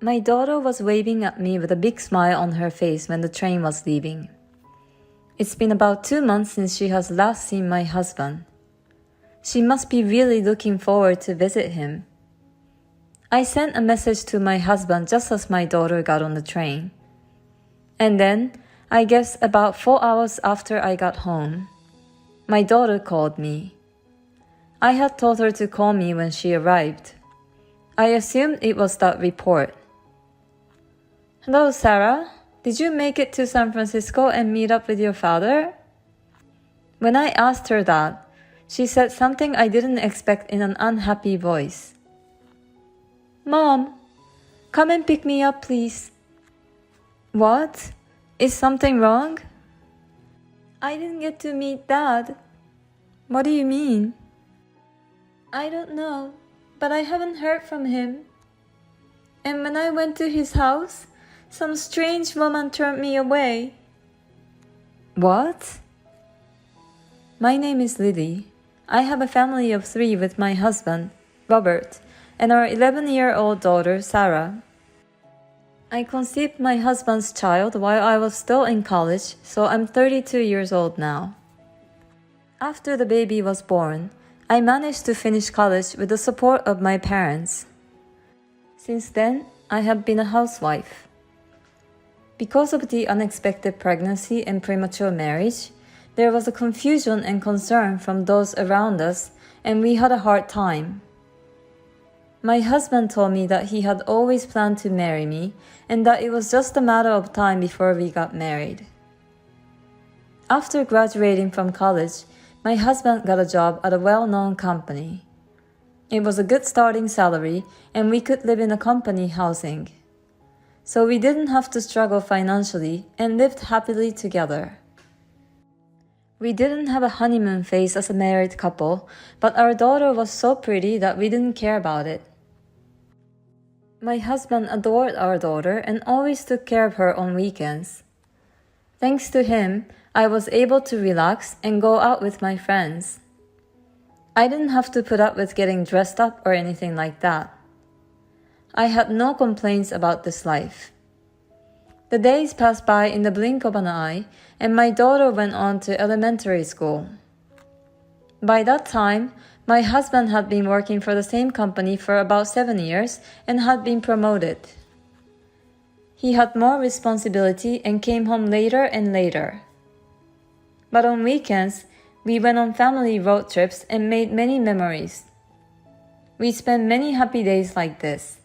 My daughter was waving at me with a big smile on her face when the train was leaving. It's been about 2 months since she has last seen my husband. She must be really looking forward to visit him. I sent a message to my husband just as my daughter got on the train. And then, I guess about 4 hours after I got home, my daughter called me. I had told her to call me when she arrived. I assumed it was that report. "Hello, Sarah. Did you make it to San Francisco and meet up with your father?" When I asked her that, she said something I didn't expect in an unhappy voice. "Mom, come and pick me up, please." "What? Is something wrong?" "I didn't get to meet Dad." "What do you mean?" "I don't know, but I haven't heard from him. And when I went to his house, some strange woman turned me away." "What?" "My name is Lily. I have a family of 3 with my husband, Robert, and our 11-year-old daughter, Sarah. I conceived my husband's child while I was still in college, so I'm 32 years old now. After the baby was born, I managed to finish college with the support of my parents. Since then, I have been a housewife. Because of the unexpected pregnancy and premature marriage, there was a confusion and concern from those around us, and we had a hard time. My husband told me that he had always planned to marry me and that it was just a matter of time before we got married. After graduating from college, my husband got a job at a well-known company. It was a good starting salary and we could live in a company housing. So we didn't have to struggle financially and lived happily together. We didn't have a honeymoon phase as a married couple, but our daughter was so pretty that we didn't care about it. My husband adored our daughter and always took care of her on weekends. Thanks to him, I was able to relax and go out with my friends. I didn't have to put up with getting dressed up or anything like that. I had no complaints about this life. The days passed by in the blink of an eye, and my daughter went on to elementary school. By that time, my husband had been working for the same company for about 7 years and had been promoted. He had more responsibility and came home later and later. But on weekends, we went on family road trips and made many memories. We spent many happy days like this.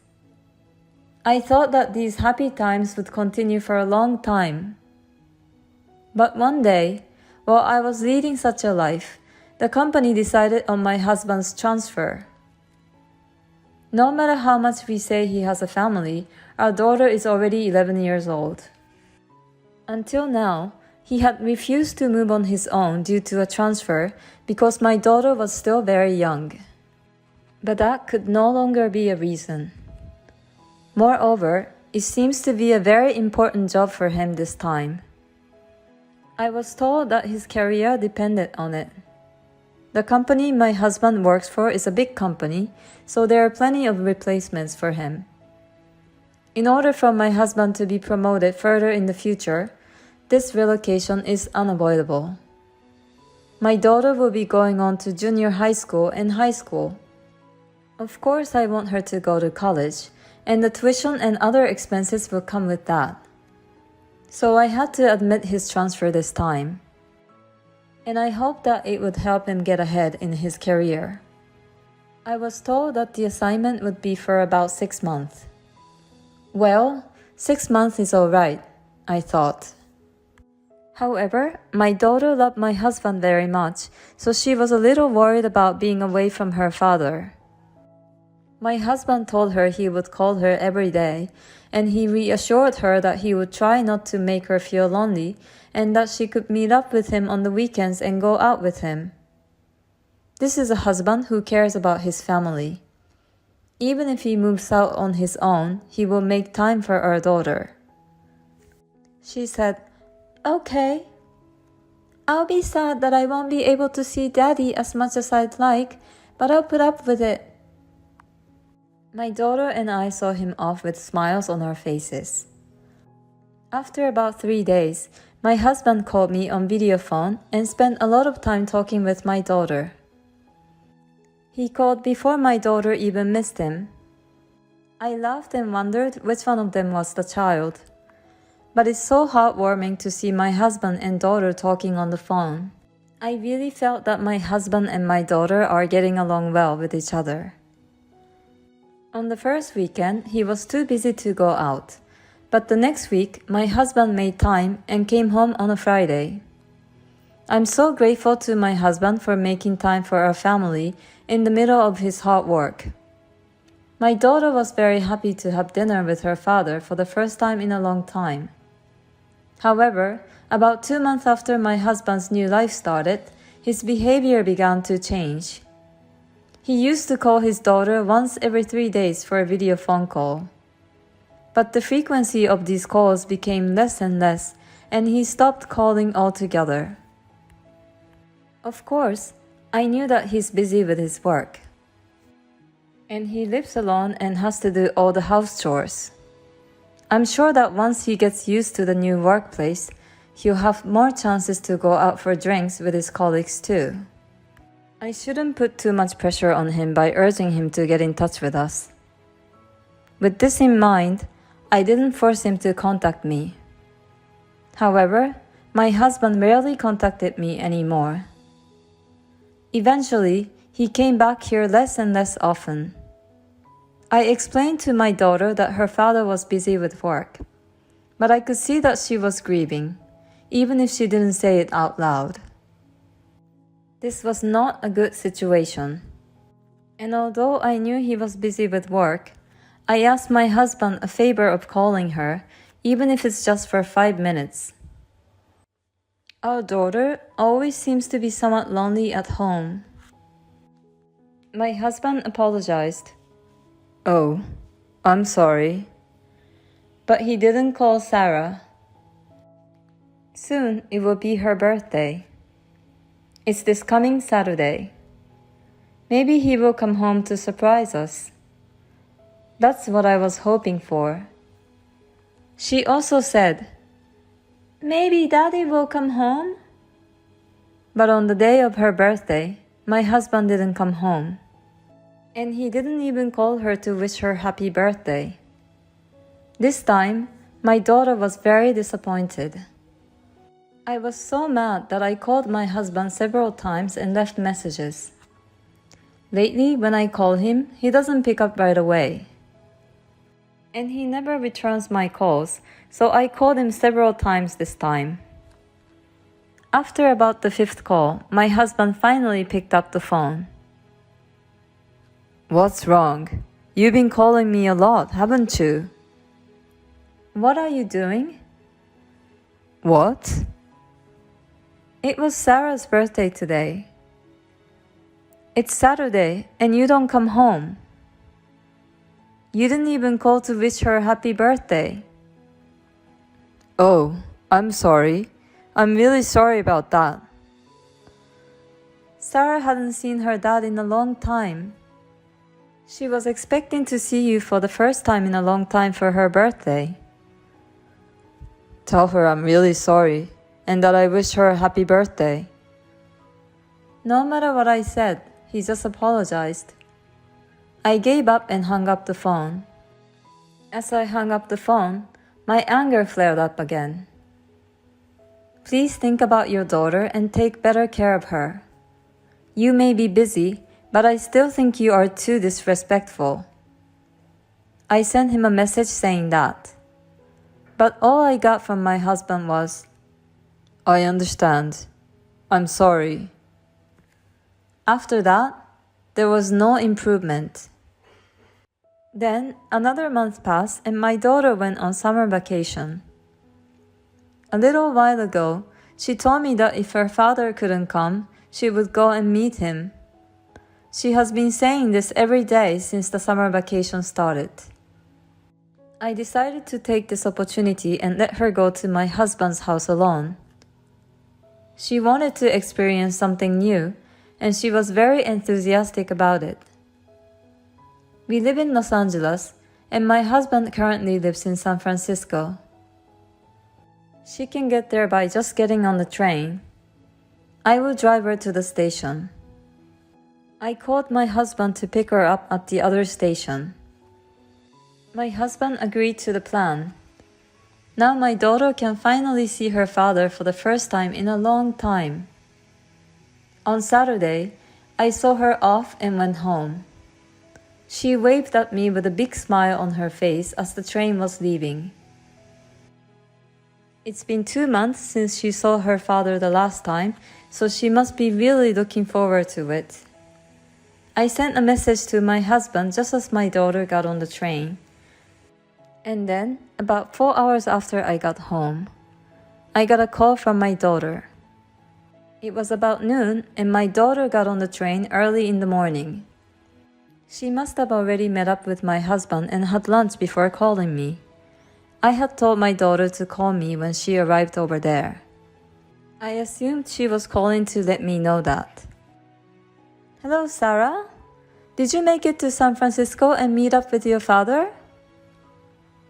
I thought that these happy times would continue for a long time. But one day, while I was leading such a life, the company decided on my husband's transfer. No matter how much we say he has a family, our daughter is already 11 years old. Until now, he had refused to move on his own due to a transfer because my daughter was still very young. But that could no longer be a reason. Moreover, it seems to be a very important job for him this time. I was told that his career depended on it. The company my husband works for is a big company, so there are plenty of replacements for him. In order for my husband to be promoted further in the future, this relocation is unavoidable. My daughter will be going on to junior high school and high school. Of course, I want her to go to college, and the tuition and other expenses will come with that. So I had to admit his transfer this time. And I hope that it would help him get ahead in his career. I was told that the assignment would be for about 6 months. Well, 6 months is alright, I thought. However, my daughter loved my husband very much, so she was a little worried about being away from her father. My husband told her he would call her every day, and he reassured her that he would try not to make her feel lonely and that she could meet up with him on the weekends and go out with him. This is a husband who cares about his family. Even if he moves out on his own, he will make time for our daughter. She said, "Okay. I'll be sad that I won't be able to see Daddy as much as I'd like, but I'll put up with it." My daughter and I saw him off with smiles on our faces. After about 3 days, my husband called me on video phone and spent a lot of time talking with my daughter. He called before my daughter even missed him. I laughed and wondered which one of them was the child. But it's so heartwarming to see my husband and daughter talking on the phone. I really felt that my husband and my daughter are getting along well with each other. On the first weekend, he was too busy to go out. But the next week, my husband made time and came home on a Friday. I'm so grateful to my husband for making time for our family in the middle of his hard work. My daughter was very happy to have dinner with her father for the first time in a long time. However, about 2 months after my husband's new life started, his behavior began to change. He used to call his daughter once every 3 days for a video phone call. But the frequency of these calls became less and less, and he stopped calling altogether. Of course, I knew that he's busy with his work. And he lives alone and has to do all the house chores. I'm sure that once he gets used to the new workplace, he'll have more chances to go out for drinks with his colleagues too. I shouldn't put too much pressure on him by urging him to get in touch with us. With this in mind, I didn't force him to contact me. However, my husband rarely contacted me anymore. Eventually, he came back here less and less often. I explained to my daughter that her father was busy with work, but I could see that she was grieving, even if she didn't say it out loud. This was not a good situation. And although I knew he was busy with work, I asked my husband a favor of calling her, even if it's just for 5 minutes. Our daughter always seems to be somewhat lonely at home. My husband apologized. Oh, I'm sorry. But he didn't call Sarah. Soon it will be her birthday. It's this coming Saturday. Maybe he will come home to surprise us. That's what I was hoping for. She also said, maybe Daddy will come home? But on the day of her birthday, my husband didn't come home. And he didn't even call her to wish her happy birthday. This time, my daughter was very disappointed. I was so mad that I called my husband several times and left messages. Lately, when I call him, he doesn't pick up right away. And he never returns my calls, so I called him several times this time. After about the 5th call, my husband finally picked up the phone. What's wrong? You've been calling me a lot, haven't you? What are you doing? What? It was Sarah's birthday today. It's Saturday and you don't come home. You didn't even call to wish her happy birthday. Oh, I'm sorry. I'm really sorry about that. Sarah hadn't seen her dad in a long time. She was expecting to see you for the first time in a long time for her birthday. Tell her I'm really sorry and that I wish her a happy birthday. No matter what I said, he just apologized. I gave up and hung up the phone. As I hung up the phone, my anger flared up again. Please think about your daughter and take better care of her. You may be busy, but I still think you are too disrespectful. I sent him a message saying that. But all I got from my husband was, I understand. I'm sorry. After that, there was no improvement. Then another month passed and my daughter went on summer vacation. A little while ago, she told me that if her father couldn't come, she would go and meet him. She has been saying this every day since the summer vacation started. I decided to take this opportunity and let her go to my husband's house alone. She wanted to experience something new, and she was very enthusiastic about it. We live in Los Angeles, and my husband currently lives in San Francisco. She can get there by just getting on the train. I will drive her to the station. I called my husband to pick her up at the other station. My husband agreed to the plan. Now my daughter can finally see her father for the first time in a long time. On Saturday, I saw her off and went home. She waved at me with a big smile on her face as the train was leaving. It's been 2 months since she saw her father the last time, so she must be really looking forward to it. I sent a message to my husband just as my daughter got on the train. And then, about 4 hours after I got home, I got a call from my daughter. It was about noon, and my daughter got on the train early in the morning. She must have already met up with my husband and had lunch before calling me. I had told my daughter to call me when she arrived over there. I assumed she was calling to let me know that. Hello, Sarah? Did you make it to San Francisco and meet up with your father?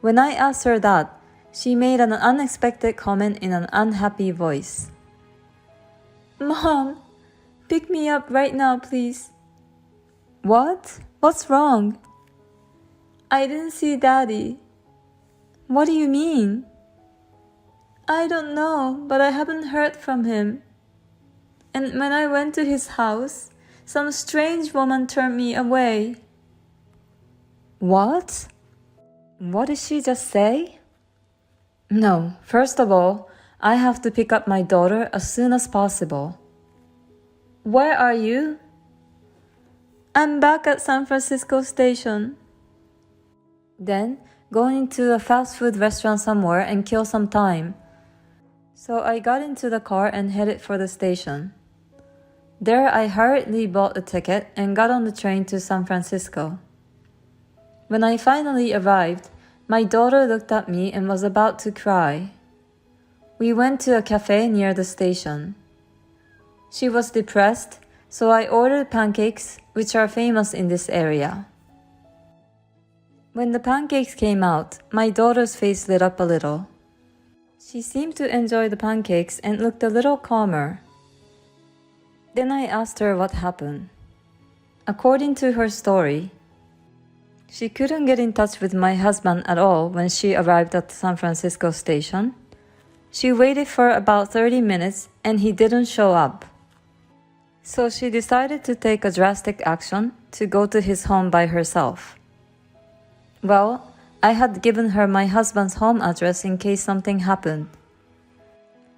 When I asked her that, she made an unexpected comment in an unhappy voice. Mom, pick me up right now, please. What? What's wrong? I didn't see Daddy. What do you mean? I don't know, but I haven't heard from him. And when I went to his house, some strange woman turned me away. What? What did she just say? No, first of all, I have to pick up my daughter as soon as possible. Where are you? I'm back at San Francisco Station. Then, going to a fast food restaurant somewhere and kill some time. So I got into the car and headed for the station. There I hurriedly bought a ticket and got on the train to San Francisco. When I finally arrived, my daughter looked at me and was about to cry. We went to a cafe near the station. She was depressed, so I ordered pancakes, which are famous in this area. When the pancakes came out, my daughter's face lit up a little. She seemed to enjoy the pancakes and looked a little calmer. Then I asked her what happened. According to her story, she couldn't get in touch with my husband at all when she arrived at the San Francisco station. She waited for about 30 minutes and he didn't show up. So she decided to take a drastic action to go to his home by herself. Well, I had given her my husband's home address in case something happened.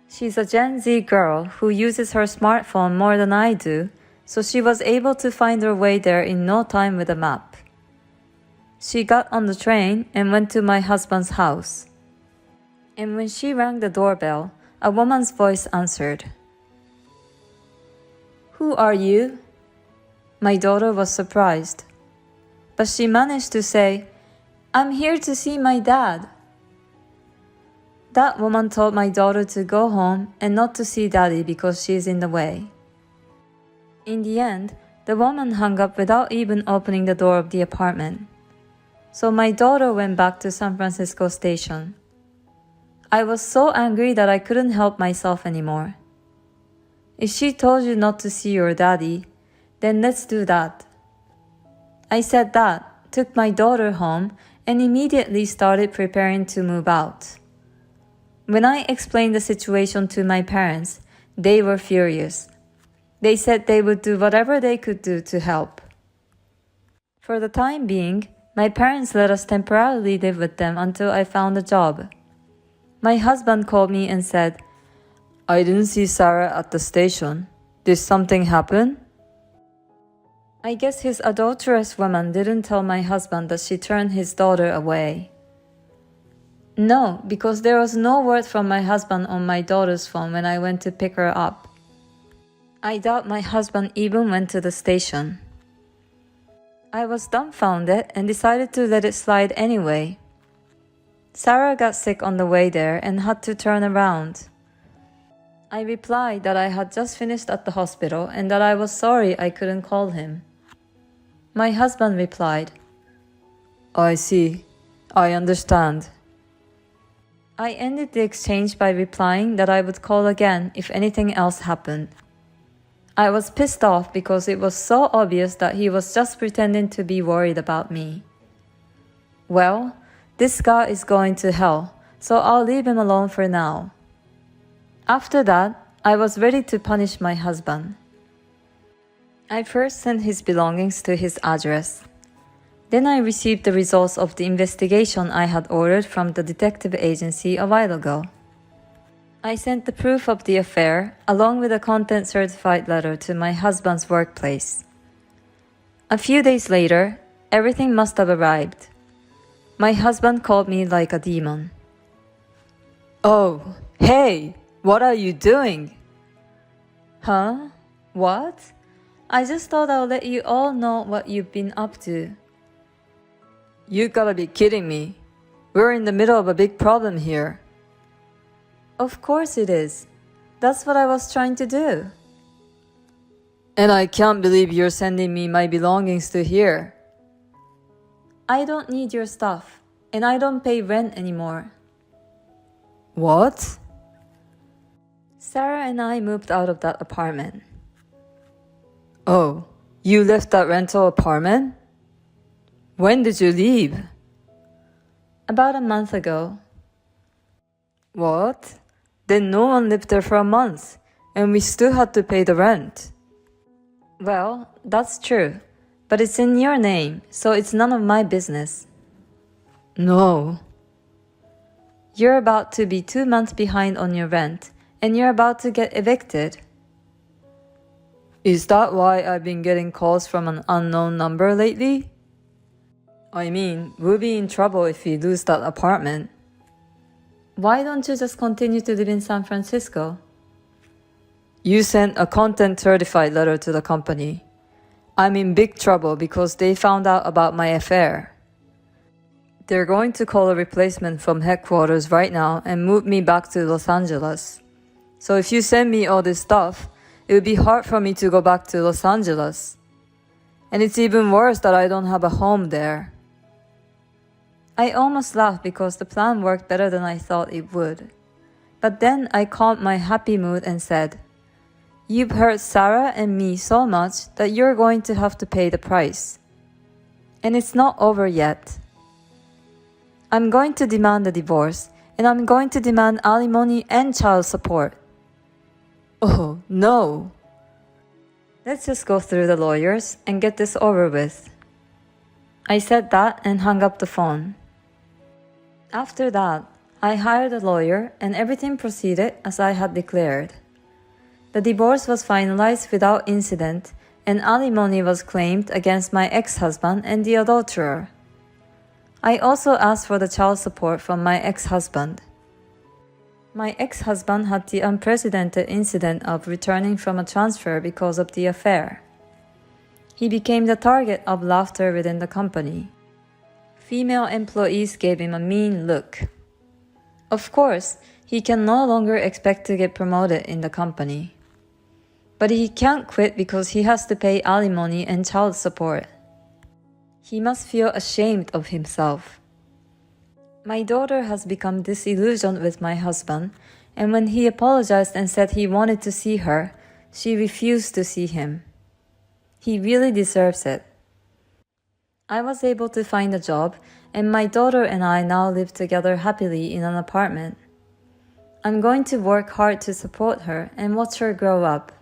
She's a Gen Z girl who uses her smartphone more than I do, so she was able to find her way there in no time with a map. She got on the train and went to my husband's house. And when she rang the doorbell, a woman's voice answered. Who are you? My daughter was surprised, but she managed to say, I'm here to see my dad. That woman told my daughter to go home and not to see Daddy because she's in the way. In the end, the woman hung up without even opening the door of the apartment. So my daughter went back to San Francisco Station. I was so angry that I couldn't help myself anymore. If she told you not to see your daddy, then let's do that. I said that, took my daughter home, and immediately started preparing to move out. When I explained the situation to my parents, they were furious. They said they would do whatever they could do to help. For the time being, my parents let us temporarily live with them until I found a job. My husband called me and said, I didn't see Sarah at the station. Did something happen? I guess his adulterous woman didn't tell my husband that she turned his daughter away. No, because there was no word from my husband on my daughter's phone when I went to pick her up. I doubt my husband even went to the station. I was dumbfounded and decided to let it slide anyway. Sarah got sick on the way there and had to turn around. I replied that I had just finished at the hospital and that I was sorry I couldn't call him. My husband replied, I see. I understand. I ended the exchange by replying that I would call again if anything else happened. I was pissed off because it was so obvious that he was just pretending to be worried about me. Well, this guy is going to hell, so I'll leave him alone for now. After that, I was ready to punish my husband. I first sent his belongings to his address. Then I received the results of the investigation I had ordered from the detective agency a while ago. I sent the proof of the affair along with a content certified letter to my husband's workplace. A few days later, everything must have arrived. My husband called me like a demon. Oh, hey, what are you doing? Huh? What? I just thought I'll let you all know what you've been up to. You gotta be kidding me. We're in the middle of a big problem here. Of course it is. That's what I was trying to do. And I can't believe you're sending me my belongings to here. I don't need your stuff, and I don't pay rent anymore. What? Sarah and I moved out of that apartment. Oh, you left that rental apartment? When did you leave? About a month ago. What? Then no one lived there for a month, and we still had to pay the rent. Well, that's true, but it's in your name, so it's none of my business. No. You're about to be 2 months behind on your rent, and you're about to get evicted. Is that why I've been getting calls from an unknown number lately? I mean, we'll be in trouble if we lose that apartment. Why don't you just continue to live in San Francisco? You sent a content certified letter to the company. I'm in big trouble because they found out about my affair. They're going to call a replacement from headquarters right now and move me back to Los Angeles. So if you send me all this stuff, it would be hard for me to go back to Los Angeles. And it's even worse that I don't have a home there. I almost laughed because the plan worked better than I thought it would. But then I calmed my happy mood and said, You've hurt Sarah and me so much that you're going to have to pay the price. And it's not over yet. I'm going to demand a divorce, and I'm going to demand alimony and child support. Oh, no. Let's just go through the lawyers and get this over with. I said that and hung up the phone. After that, I hired a lawyer and everything proceeded as I had declared. The divorce was finalized without incident and alimony was claimed against my ex-husband and the adulterer. I also asked for the child support from my ex-husband. My ex-husband had the unprecedented incident of returning from a transfer because of the affair. He became the target of laughter within the company. Female employees gave him a mean look. Of course, he can no longer expect to get promoted in the company. But he can't quit because he has to pay alimony and child support. He must feel ashamed of himself. My daughter has become disillusioned with my husband, and when he apologized and said he wanted to see her, she refused to see him. He really deserves it. I was able to find a job, and my daughter and I now live together happily in an apartment. I'm going to work hard to support her and watch her grow up.